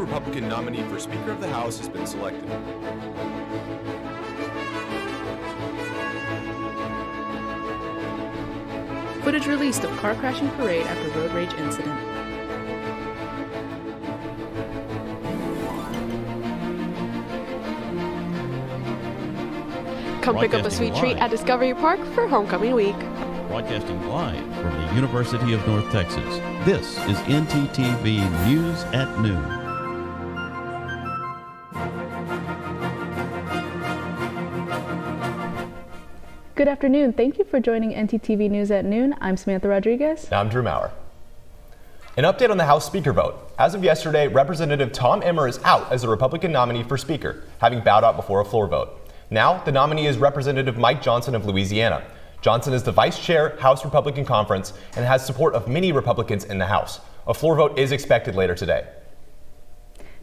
Republican nominee for Speaker of the House has been selected. Footage released of car crashing parade after road rage incident. Come pick up a sweet treat at Discovery Park for Homecoming Week. Broadcasting live from the University of North Texas, this is ntTV News at Noon. Good afternoon. Thank you for joining ntTV News at Noon. I'm Samantha Rodriguez. And I'm Drew Maurer. An update on the House Speaker vote. As of yesterday, Representative Tom Emmer is out as the Republican nominee for Speaker, having bowed out before a floor vote. Now, the nominee is Representative Mike Johnson of Louisiana. Johnson is the Vice Chair, House Republican Conference, and has support of many Republicans in the House. A floor vote is expected later today.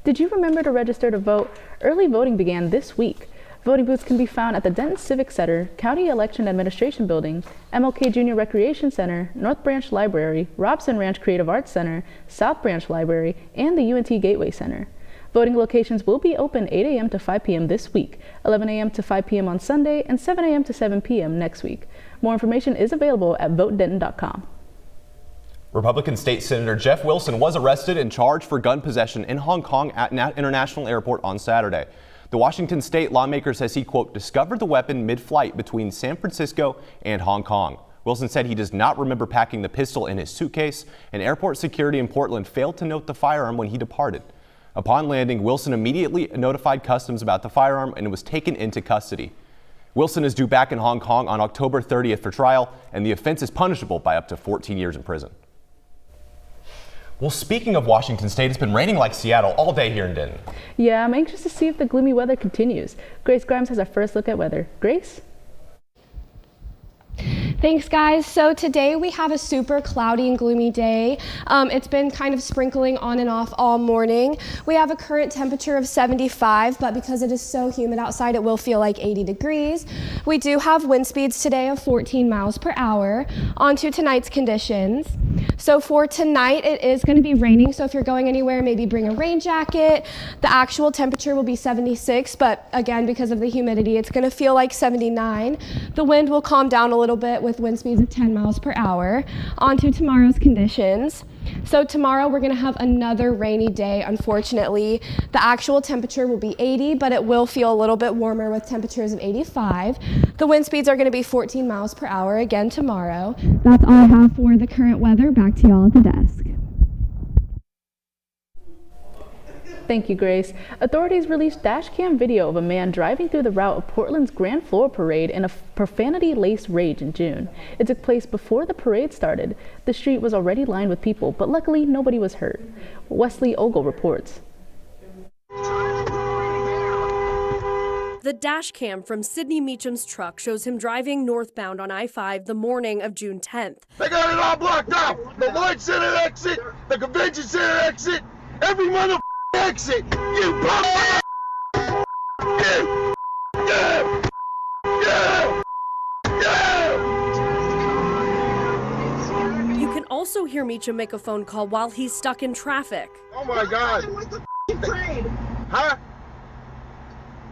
Did you remember to register to vote? Early voting began this week. Voting booths can be found at the Denton Civic Center, County Election Administration Building, MLK Junior Recreation Center, North Branch Library, Robson Ranch Creative Arts Center, South Branch Library, and the UNT Gateway Center. Voting locations will be open 8 a.m. to 5 p.m. this week, 11 a.m. to 5 p.m. on Sunday, and 7 a.m. to 7 p.m. next week. More information is available at votedenton.com. Republican State Senator Jeff Wilson was arrested and charged for gun possession in Hong Kong at International Airport on Saturday. The Washington state lawmaker says he, quote, discovered the weapon mid-flight between San Francisco and Hong Kong. Wilson said he does not remember packing the pistol in his suitcase, and airport security in Portland failed to note the firearm when he departed. Upon landing, Wilson immediately notified Customs about the firearm and was taken into custody. Wilson is due back in Hong Kong on October 30th for trial, and the offense is punishable by up to 14 years in prison. Well, speaking of Washington State, it's been raining like Seattle all day here in Denton. Yeah, I'm anxious to see if the gloomy weather continues. Grace Grimes has our first look at weather. Grace? Thanks, guys. So today we have a super cloudy and gloomy day. It's been kind of sprinkling on and off all morning. We have a current temperature of 75, but because it is so humid outside, it will feel like 80 degrees. We do have wind speeds today of 14 miles per hour. On to tonight's conditions. So for tonight, it is going to be raining. So if you're going anywhere, maybe bring a rain jacket. The actual temperature will be 76, but again, because of the humidity, it's going to feel like 79. The wind will calm down a little bit with wind speeds of 10 miles per hour. On to tomorrow's conditions. So tomorrow we're going to have another rainy day, unfortunately. The actual temperature will be 80, but it will feel a little bit warmer with temperatures of 85. The wind speeds are going to be 14 miles per hour again tomorrow. That's all I have for the current weather. Back to y'all at the desk. Thank you, Grace. Authorities released dash cam video of a man driving through the route of Portland's Grand Floor Parade in a profanity-laced rage in June. It took place before the parade started. The street was already lined with people, but luckily nobody was hurt. Wesley Ogle reports. The dash cam from Sidney Meacham's truck shows him driving northbound on I-5 the morning of June 10th. They got it all blocked out. The Lloyd Center exit, the Convention Center exit, every mother exit. You punk. You. You can also hear Meacham make a phone call while he's stuck in traffic. Oh my God. With the train. Huh?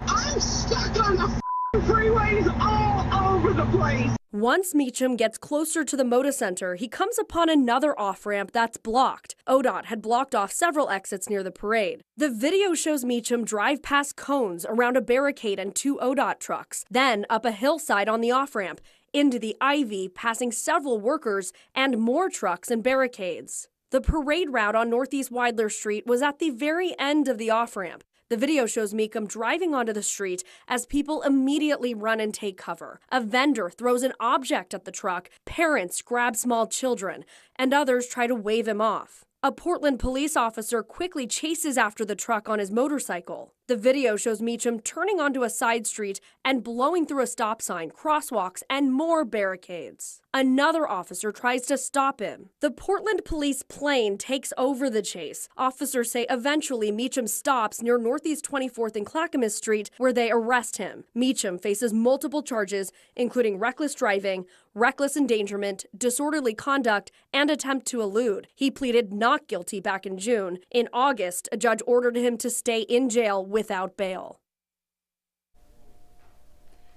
I'm stuck on the freeways all over the place. Once Meacham gets closer to the Moda Center, he comes upon another off-ramp that's blocked. ODOT had blocked off several exits near the parade. The video shows Meacham drive past cones, around a barricade and two ODOT trucks, then up a hillside on the off-ramp, into the Ivy, passing several workers and more trucks and barricades. The parade route on Northeast Weidler Street was at the very end of the off-ramp. The video shows Meacham driving onto the street as people immediately run and take cover. A vendor throws an object at the truck, parents grab small children, and others try to wave him off. A Portland police officer quickly chases after the truck on his motorcycle. The video shows Meacham turning onto a side street and blowing through a stop sign, crosswalks, and more barricades. Another officer tries to stop him. The Portland police plane takes over the chase. Officers say eventually Meacham stops near Northeast 24th and Clackamas Street, where they arrest him. Meacham faces multiple charges, including reckless driving, reckless endangerment, disorderly conduct, and attempt to elude. He pleaded not guilty back in June. In August, a judge ordered him to stay in jail without bail.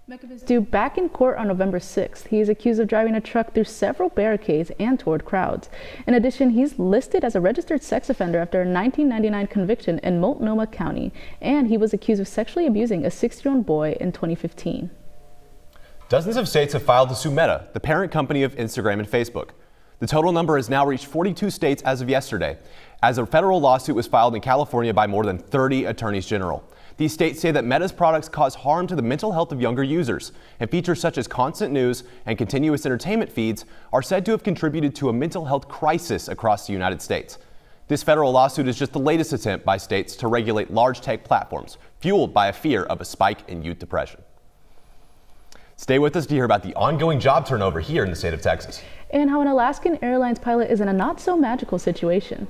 Mekov is due back in court on November 6th. He is accused of driving a truck through several barricades and toward crowds. In addition, he's listed as a registered sex offender after a 1999 conviction in Multnomah County, and he was accused of sexually abusing a 6-year-old boy in 2015. Dozens of states have filed to sue Meta, the parent company of Instagram and Facebook. The total number has now reached 42 states as of yesterday, as a federal lawsuit was filed in California by more than 30 attorneys general. These states say that Meta's products cause harm to the mental health of younger users, and features such as constant news and continuous entertainment feeds are said to have contributed to a mental health crisis across the United States. This federal lawsuit is just the latest attempt by states to regulate large tech platforms, fueled by a fear of a spike in youth depression. Stay with us to hear about the ongoing job turnover here in the state of Texas. And how an Alaskan Airlines pilot is in a not-so-magical situation.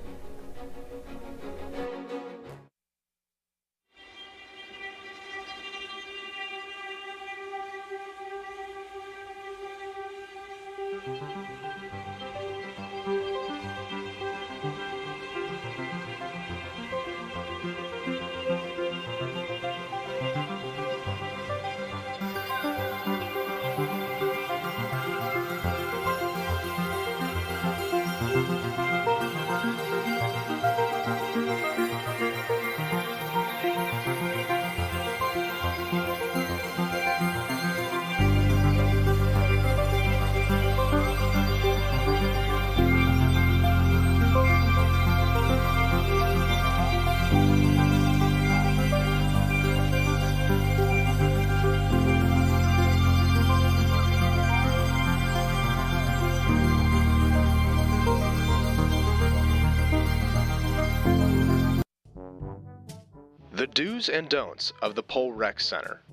The do's and don'ts of the Pole Rec Center.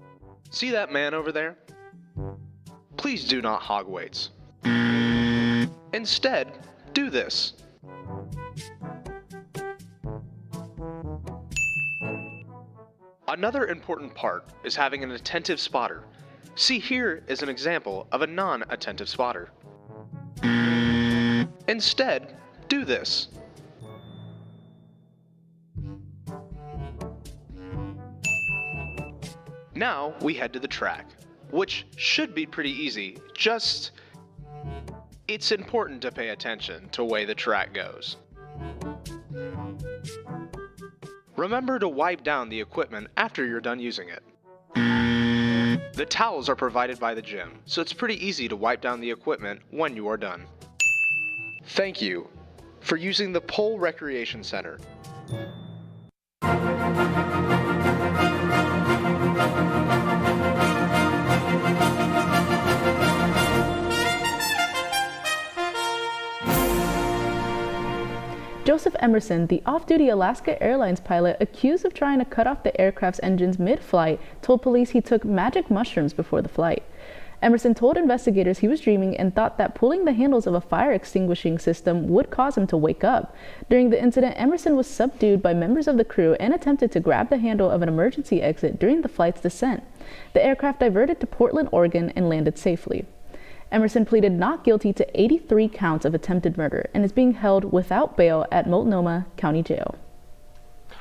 See that man over there? Please do not hog weights. Instead, do this. Another important part is having an attentive spotter. See, here is an example of a non-attentive spotter. Instead, do this. Now we head to the track, which should be pretty easy, just it's important to pay attention to the way the track goes. Remember to wipe down the equipment after you're done using it. The towels are provided by the gym, so it's pretty easy to wipe down the equipment when you are done. Thank you for using the Pole Recreation Center. Joseph Emerson, the off-duty Alaska Airlines pilot accused of trying to cut off the aircraft's engines mid-flight, told police he took magic mushrooms before the flight. Emerson told investigators he was dreaming and thought that pulling the handles of a fire extinguishing system would cause him to wake up. During the incident, Emerson was subdued by members of the crew and attempted to grab the handle of an emergency exit during the flight's descent. The aircraft diverted to Portland, Oregon, and landed safely. Emerson pleaded not guilty to 83 counts of attempted murder and is being held without bail at Multnomah County Jail.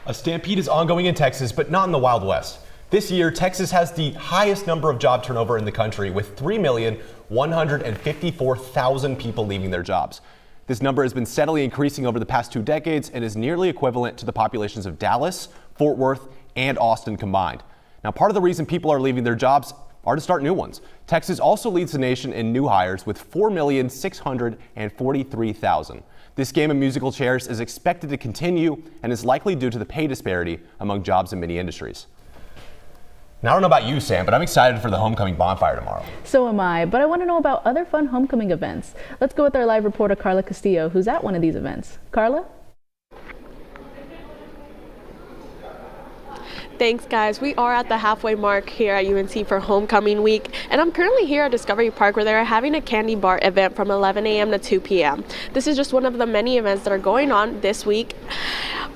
A stampede is ongoing in Texas, but not in the Wild West. This year, Texas has the highest number of job turnover in the country, with 3,154,000 people leaving their jobs. This number has been steadily increasing over the past 2 decades and is nearly equivalent to the populations of Dallas, Fort Worth, and Austin combined. Now, part of the reason people are leaving their jobs are to start new ones. Texas also leads the nation in new hires with 4,643,000. This game of musical chairs is expected to continue and is likely due to the pay disparity among jobs in many industries. Now, I don't know about you, Sam, but I'm excited for the homecoming bonfire tomorrow. So am I, but I want to know about other fun homecoming events. Let's go with our live reporter, Carla Castillo, who's at one of these events. Carla? Thanks, guys. We are at the halfway mark here at UNC for homecoming week, and I'm currently here at Discovery Park where they're having a candy bar event from 11 a.m. to 2 p.m. This is just one of the many events that are going on this week.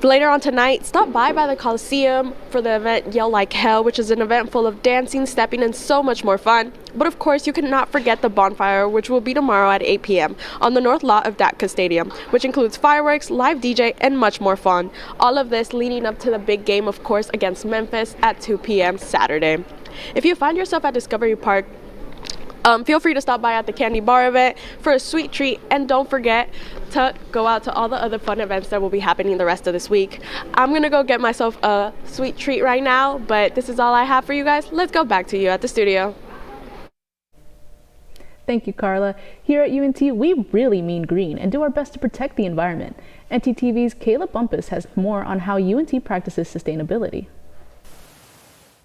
Later on tonight, stop by the Coliseum for the event Yell Like Hell, which is an event full of dancing, stepping, and so much more fun. But of course, you cannot forget the bonfire, which will be tomorrow at 8 p.m. on the north lot of DATCA Stadium, which includes fireworks, live DJ, and much more fun. All of this leading up to the big game, of course, against Memphis at 2 p.m. Saturday. If you find yourself at Discovery Park, feel free to stop by at the Candy Bar event for a sweet treat, and don't forget to go out to all the other fun events that will be happening the rest of this week. I'm gonna go get myself a sweet treat right now, but this is all I have for you guys. Let's go back to you at the studio. Thank you, Carla. Here at UNT, we really mean green and do our best to protect the environment. ntTV's Kayla Bumpus has more on how UNT practices sustainability.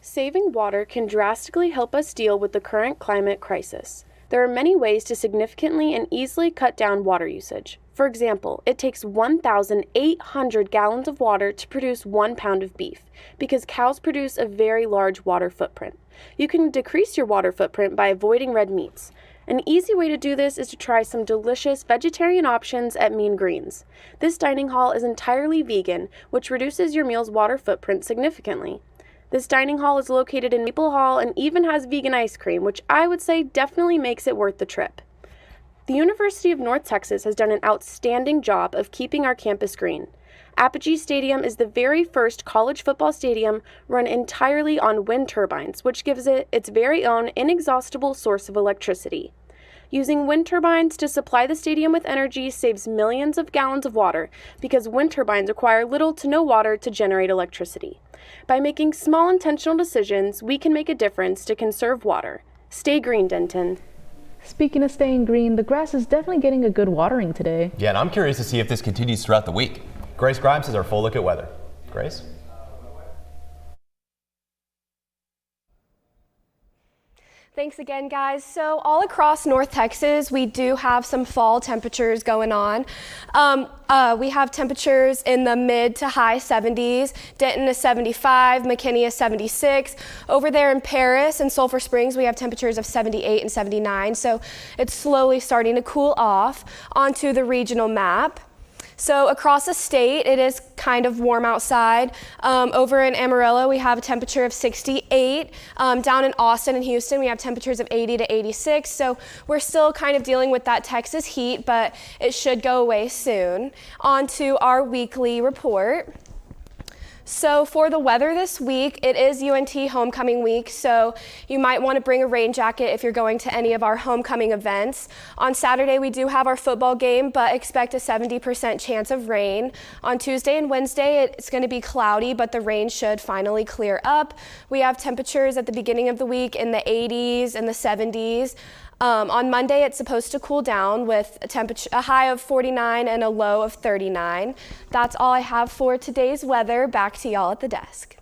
Saving water can drastically help us deal with the current climate crisis. There are many ways to significantly and easily cut down water usage. For example, it takes 1,800 gallons of water to produce 1 pound of beef, because cows produce a very large water footprint. You can decrease your water footprint by avoiding red meats. An easy way to do this is to try some delicious vegetarian options at Mean Greens. This dining hall is entirely vegan, which reduces your meal's water footprint significantly. This dining hall is located in Maple Hall and even has vegan ice cream, which I would say definitely makes it worth the trip. The University of North Texas has done an outstanding job of keeping our campus green. Apogee Stadium is the very first college football stadium run entirely on wind turbines, which gives it its very own inexhaustible source of electricity. Using wind turbines to supply the stadium with energy saves millions of gallons of water, because wind turbines require little to no water to generate electricity. By making small intentional decisions, we can make a difference to conserve water. Stay green, Denton. Speaking of staying green, the grass is definitely getting a good watering today. Yeah, and I'm curious to see if this continues throughout the week. Grace Grimes has our full look at weather. Grace? Thanks again, guys. So all across North Texas, we do have some fall temperatures going on. We have temperatures in the mid to high 70s. Denton is 75, McKinney is 76. Over there in Paris and Sulphur Springs, we have temperatures of 78 and 79. So it's slowly starting to cool off. Onto the regional map. So across the state, it is kind of warm outside. Over in Amarillo, we have a temperature of 68. Down in Austin and Houston, we have temperatures of 80 to 86. So we're still kind of dealing with that Texas heat, but it should go away soon. On to our weekly report. So for the weather this week, it is UNT homecoming week, so you might want to bring a rain jacket if you're going to any of our homecoming events. On Saturday, we do have our football game, but expect a 70% chance of rain. On Tuesday and Wednesday, it's going to be cloudy, but the rain should finally clear up. We have temperatures at the beginning of the week in the 80s and the 70s. On Monday, it's supposed to cool down with a high of 49 and a low of 39. That's all I have for today's weather. Back to y'all at the desk.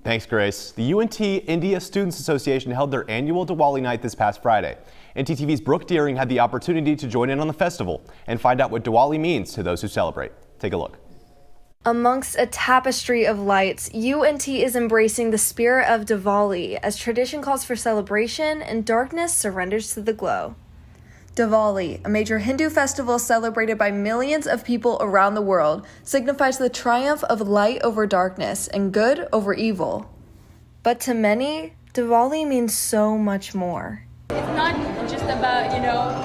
Thanks, Grace. The UNT India Students Association held their annual Diwali night this past Friday. ntTV's Brooke Deering had the opportunity to join in on the festival and find out what Diwali means to those who celebrate. Take a look. Amongst a tapestry of lights, UNT is embracing the spirit of Diwali as tradition calls for celebration and darkness surrenders to the glow. Diwali, a major Hindu festival celebrated by millions of people around the world, signifies the triumph of light over darkness and good over evil. But to many, Diwali means so much more. It's not just about,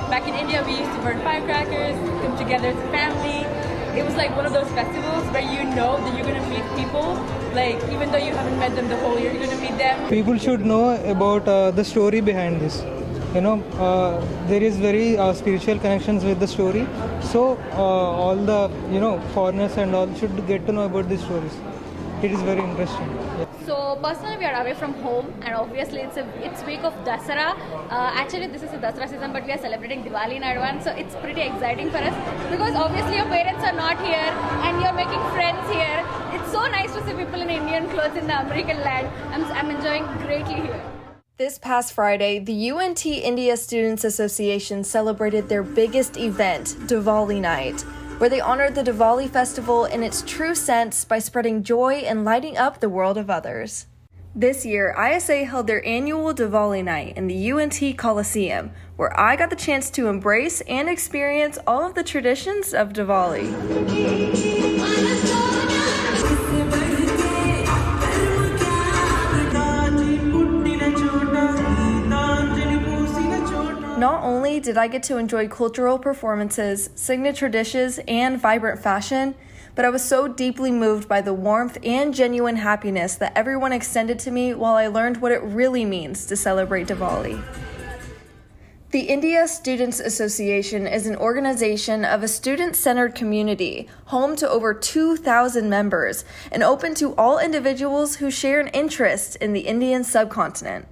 back in India we used to burn firecrackers, come together as a family. It was like one of those festivals where you know that you're going to meet people, like even though you haven't met them the whole year, you're going to meet them. People should know about the story behind this. There is very spiritual connections with the story. So all the, foreigners and all should get to know about these stories. It is very interesting. Yeah. So personally, we are away from home, and obviously it's week of Dasara. Actually, this is a Dasara season, but we are celebrating Diwali in advance, so it's pretty exciting for us because obviously your parents are not here, and you're making friends here. It's so nice to see people in Indian clothes in the American land. I'm enjoying greatly here. This past Friday, the UNT India Students Association celebrated their biggest event, Diwali Night, where they honored the Diwali festival in its true sense by spreading joy and lighting up the world of others. This year, ISA held their annual Diwali night in the UNT Coliseum, where I got the chance to embrace and experience all of the traditions of Diwali. Not only did I get to enjoy cultural performances, signature dishes, and vibrant fashion, but I was so deeply moved by the warmth and genuine happiness that everyone extended to me while I learned what it really means to celebrate Diwali. The India Students Association is an organization of a student-centered community, home to over 2,000 members, and open to all individuals who share an interest in the Indian subcontinent.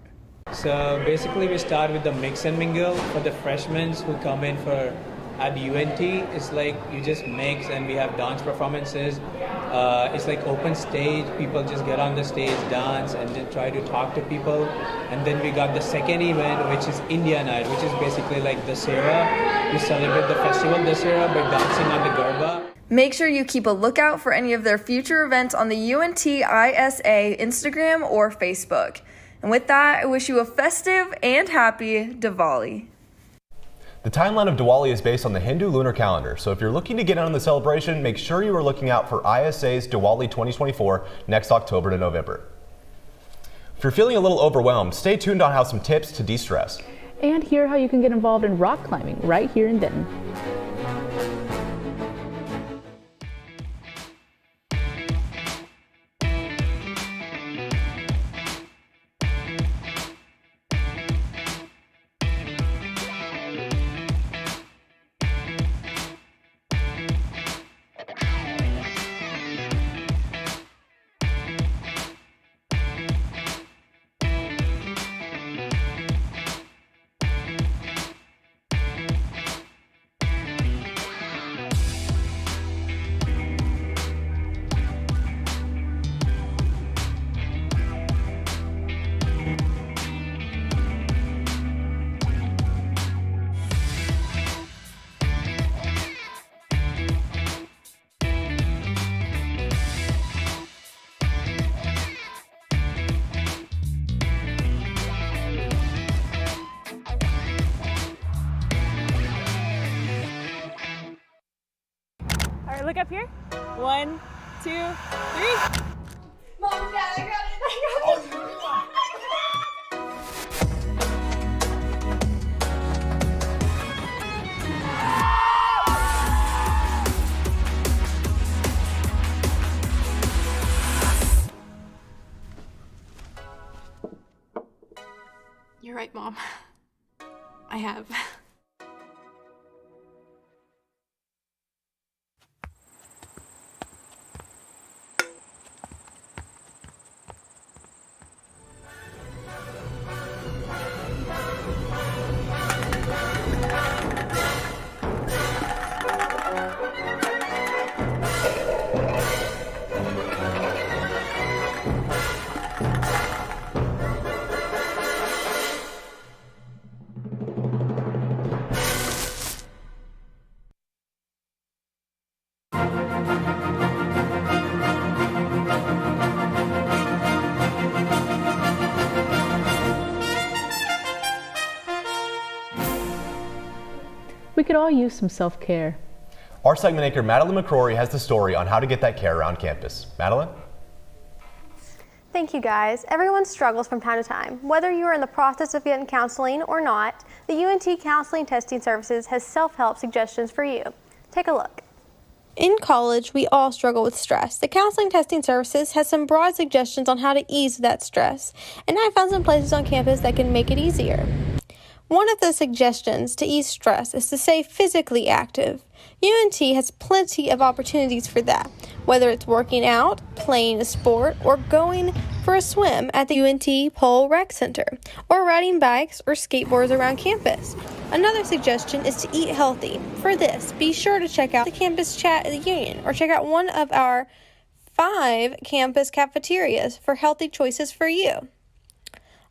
So basically we start with the mix and mingle for the freshmen who come in for at UNT. It's like you just mix and we have dance performances. It's like open stage. People just get on the stage, dance, and then try to talk to people. And then we got the second event, which is India Night, which is basically like Dussehra. We celebrate the festival Dussehra by dancing on the Garba. Make sure you keep a lookout for any of their future events on the UNT ISA Instagram or Facebook. And with that, I wish you a festive and happy Diwali. The timeline of Diwali is based on the Hindu lunar calendar, so if you're looking to get in on the celebration, make sure you are looking out for ISA's Diwali 2024 next October to November. If you're feeling a little overwhelmed, stay tuned on how some tips to de-stress. And hear how you can get involved in rock climbing right here in Denton. Look up here. 1, 2, 3. Mom, Dad, I got it. You're right, Mom. I have. We could all use some self-care. Our segment anchor Madeline McCrory has the story on how to get that care around campus. Madeline? Thank you, guys. Everyone struggles from time to time. Whether you are in the process of getting counseling or not, the UNT Counseling Testing Services has self-help suggestions for you. Take a look. In college, we all struggle with stress. The Counseling Testing Services has some broad suggestions on how to ease that stress, and I found some places on campus that can make it easier. One of the suggestions to ease stress is to stay physically active. UNT has plenty of opportunities for that, whether it's working out, playing a sport, or going for a swim at the UNT Pole Rec Center, or riding bikes or skateboards around campus. Another suggestion is to eat healthy. For this, be sure to check out the campus chat at the Union, or check out one of our 5 campus cafeterias for healthy choices for you.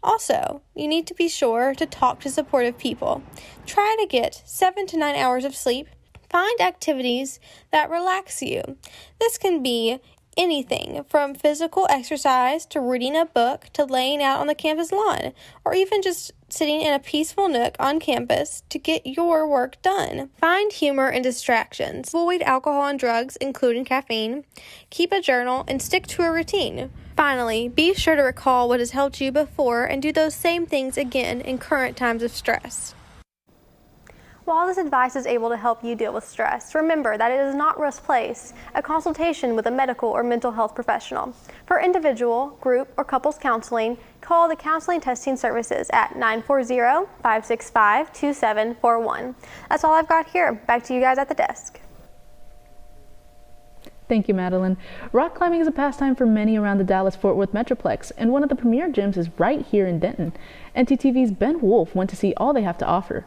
Also, you need to be sure to talk to supportive people. Try to get 7 to 9 hours of sleep. Find activities that relax you. This can be anything from physical exercise to reading a book to laying out on the campus lawn, or even just sitting in a peaceful nook on campus to get your work done. Find humor in distractions. Avoid alcohol and drugs, including caffeine. Keep a journal and stick to a routine. Finally, be sure to recall what has helped you before and do those same things again in current times of stress. While this advice is able to help you deal with stress, remember that it is not misplaced. A consultation with a medical or mental health professional. For individual, group, or couples counseling, call the Counseling Testing Services at 940-565-2741. That's all I've got here. Back to you guys at the desk. Thank you, Madeline. Rock climbing is a pastime for many around the Dallas-Fort Worth Metroplex, and one of the premier gyms is right here in Denton. ntTV's Ben Wolf went to see all they have to offer.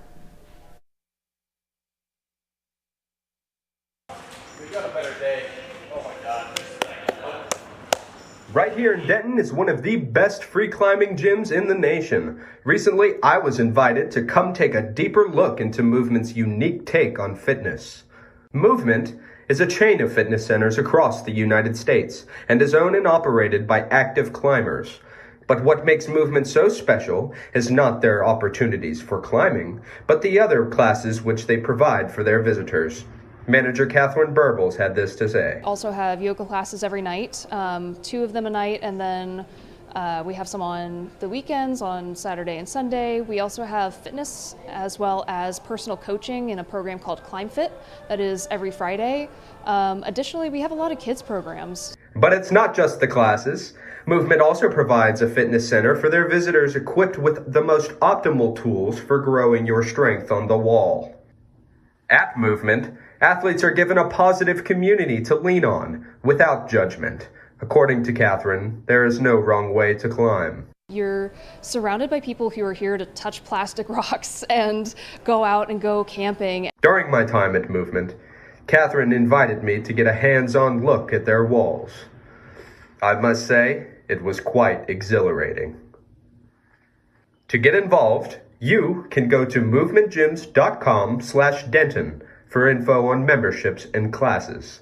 Right here in Denton is one of the best free climbing gyms in the nation. Recently, I was invited to come take a deeper look into Movement's unique take on fitness. Movement is a chain of fitness centers across the United States and is owned and operated by active climbers. But what makes Movement so special is not their opportunities for climbing, but the other classes which they provide for their visitors. Manager Catherine Burbles had this to say. Also have yoga classes every night, 2 of them a night, and then we have some on the weekends, on Saturday and Sunday. We also have fitness as well as personal coaching in a program called Climb Fit that is every Friday. Additionally, we have a lot of kids programs. But it's not just the classes. Movement also provides a fitness center for their visitors equipped with the most optimal tools for growing your strength on the wall. At Movement, athletes are given a positive community to lean on, without judgment. According to Catherine, there is no wrong way to climb. You're surrounded by people who are here to touch plastic rocks and go out and go camping. During my time at Movement, Catherine invited me to get a hands-on look at their walls. I must say, it was quite exhilarating. To get involved, you can go to movementgyms.com/Denton for info on memberships and classes.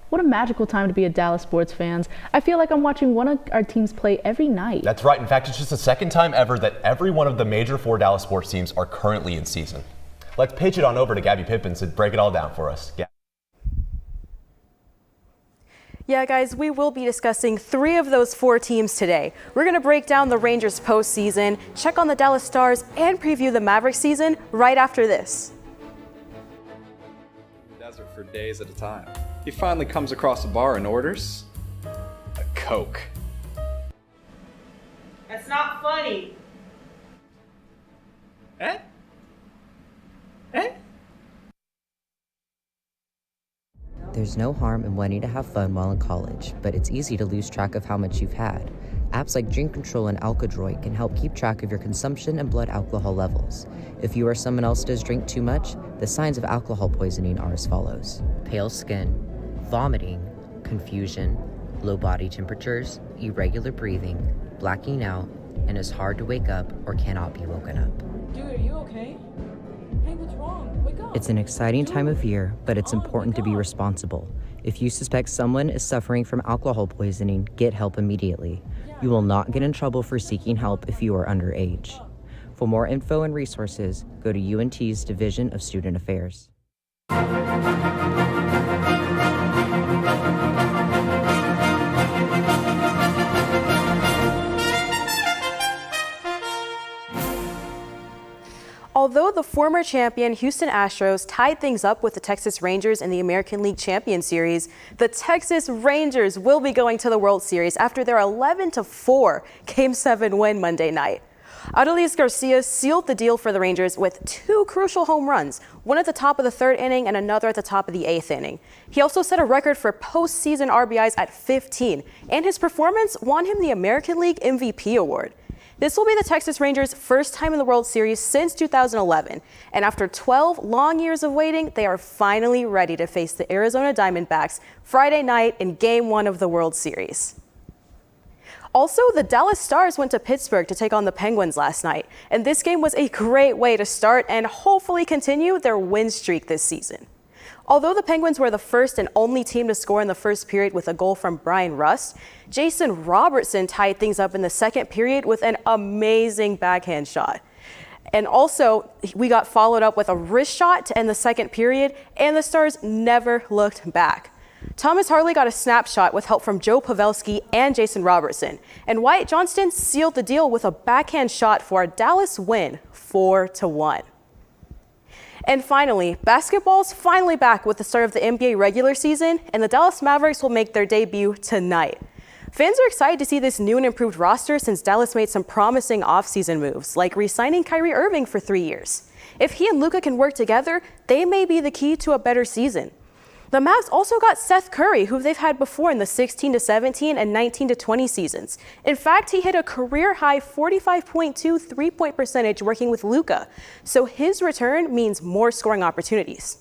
What a magical time to be a Dallas sports fans. I feel like I'm watching one of our teams play every night. That's right. In fact, it's just the second time ever that every one of the major 4 Dallas sports teams are currently in season. Let's pitch it on over to Gabby Pippins to break it all down for us. Yeah, guys, we will be discussing 3 of those 4 teams today. We're going to break down the Rangers postseason, check on the Dallas Stars, and preview the Mavericks season right after this. Desert for days at a time. He finally comes across a bar and orders a Coke. That's not funny. Eh? There's no harm in wanting to have fun while in college, but it's easy to lose track of how much you've had. Apps like Drink Control and Alkadroid can help keep track of your consumption and blood alcohol levels. If you or someone else does drink too much, the signs of alcohol poisoning are as follows: pale skin, vomiting, confusion, low body temperatures, irregular breathing, blacking out, and it's hard to wake up or cannot be woken up. Dude, are you okay? Hey, what's wrong? Wake up. It's an exciting time of year, but it's important to be responsible. If you suspect someone is suffering from alcohol poisoning, get help immediately. You will not get in trouble for seeking help if you are underage. For more info and resources, go to UNT's Division of Student Affairs. Although the former champion Houston Astros tied things up with the Texas Rangers in the American League Champion Series, the Texas Rangers will be going to the World Series after their 11-4 Game 7 win Monday night. Adolis Garcia sealed the deal for the Rangers with 2 crucial home runs, one at the top of the 3rd inning and another at the top of the 8th inning. He also set a record for postseason RBIs at 15, and his performance won him the American League MVP award. This will be the Texas Rangers' first time in the World Series since 2011, and after 12 long years of waiting, they are finally ready to face the Arizona Diamondbacks Friday night in Game 1 of the World Series. Also, the Dallas Stars went to Pittsburgh to take on the Penguins last night, and this game was a great way to start and hopefully continue their win streak this season. Although the Penguins were the first and only team to score in the first period with a goal from Brian Rust, Jason Robertson tied things up in the second period with an amazing backhand shot. And also, we got followed up with a wrist shot to end the second period, and the Stars never looked back. Thomas Harley got a snapshot with help from Joe Pavelski and Jason Robertson, and Wyatt Johnston sealed the deal with a backhand shot for a Dallas win, 4-1. And finally, basketball's finally back with the start of the NBA regular season, and the Dallas Mavericks will make their debut tonight. Fans are excited to see this new and improved roster since Dallas made some promising offseason moves, like re-signing Kyrie Irving for 3 years. If he and Luka can work together, they may be the key to a better season. The Mavs also got Seth Curry, who they've had before in the 16-17 and 19-20 seasons. In fact, he hit a career-high 45.2 three-point percentage working with Luka, so his return means more scoring opportunities.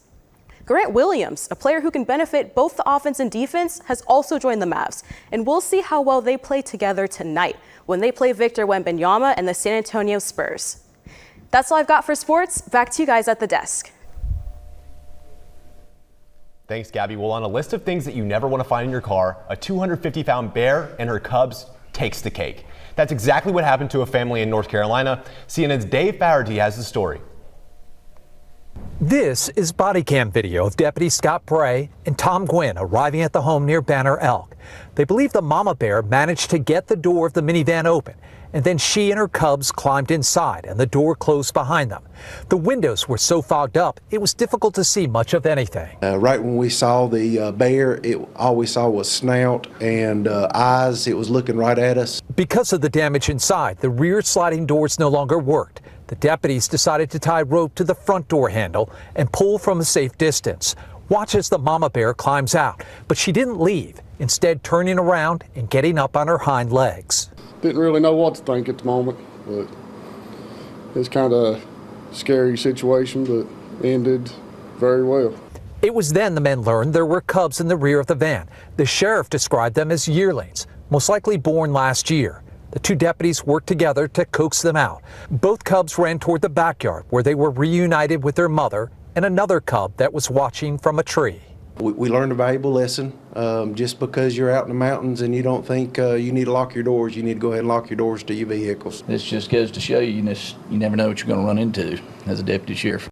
Grant Williams, a player who can benefit both the offense and defense, has also joined the Mavs, and we'll see how well they play together tonight when they play Victor Wembanyama and the San Antonio Spurs. That's all I've got for sports. Back to you guys at the desk. Thanks, Gabby. Well, on a list of things that you never want to find in your car, a 250-pound bear and her cubs takes the cake. That's exactly what happened to a family in North Carolina. CNN's Dave Faherty has the story. This is body cam video of Deputy Scott Bray and Tom Gwynn arriving at the home near Banner Elk. They believe the mama bear managed to get the door of the minivan open, and then she and her cubs climbed inside and the door closed behind them. The windows were so fogged up, it was difficult to see much of anything. Right when we saw the bear, all we saw was snout and eyes. It was looking right at us. Because of the damage inside, the rear sliding doors no longer worked. The deputies decided to tie rope to the front door handle and pull from a safe distance. Watch as the mama bear climbs out, but she didn't leave, instead turning around and getting up on her hind legs. Didn't really know what to think at the moment, but it's kind of a scary situation, but ended very well. It was then the men learned there were cubs in the rear of the van. The sheriff described them as yearlings, most likely born last year. The two deputies worked together to coax them out. Both cubs ran toward the backyard where they were reunited with their mother and another cub that was watching from a tree. We learned a valuable lesson. Just because you're out in the mountains and you don't think you need to lock your doors, you need to go ahead and lock your doors to your vehicles. This just goes to show you never know what you're going to run into as a deputy sheriff.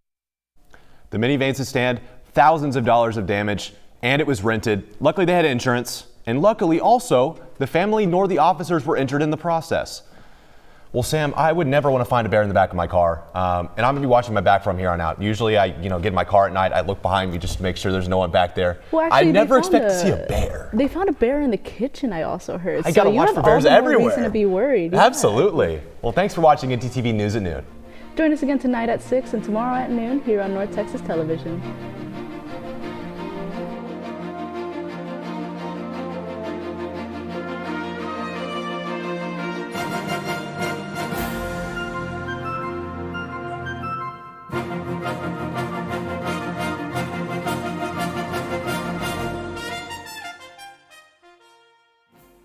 The minivan sustained thousands of dollars of damage, and it was rented. Luckily, they had insurance, and luckily also, the family nor the officers were injured in the process. Well, Sam, I would never want to find a bear in the back of my car, and I'm going to be watching my back from here on out. Usually I get in my car at night, I look behind me just to make sure there's no one back there. Well, actually, I never expect to see a bear. They found a bear in the kitchen, I also heard. I got to watch for bears everywhere. More reason to be worried. Yeah. Absolutely. Well, thanks for watching ntTV News at Noon. Join us again tonight at 6 and tomorrow at noon here on North Texas Television.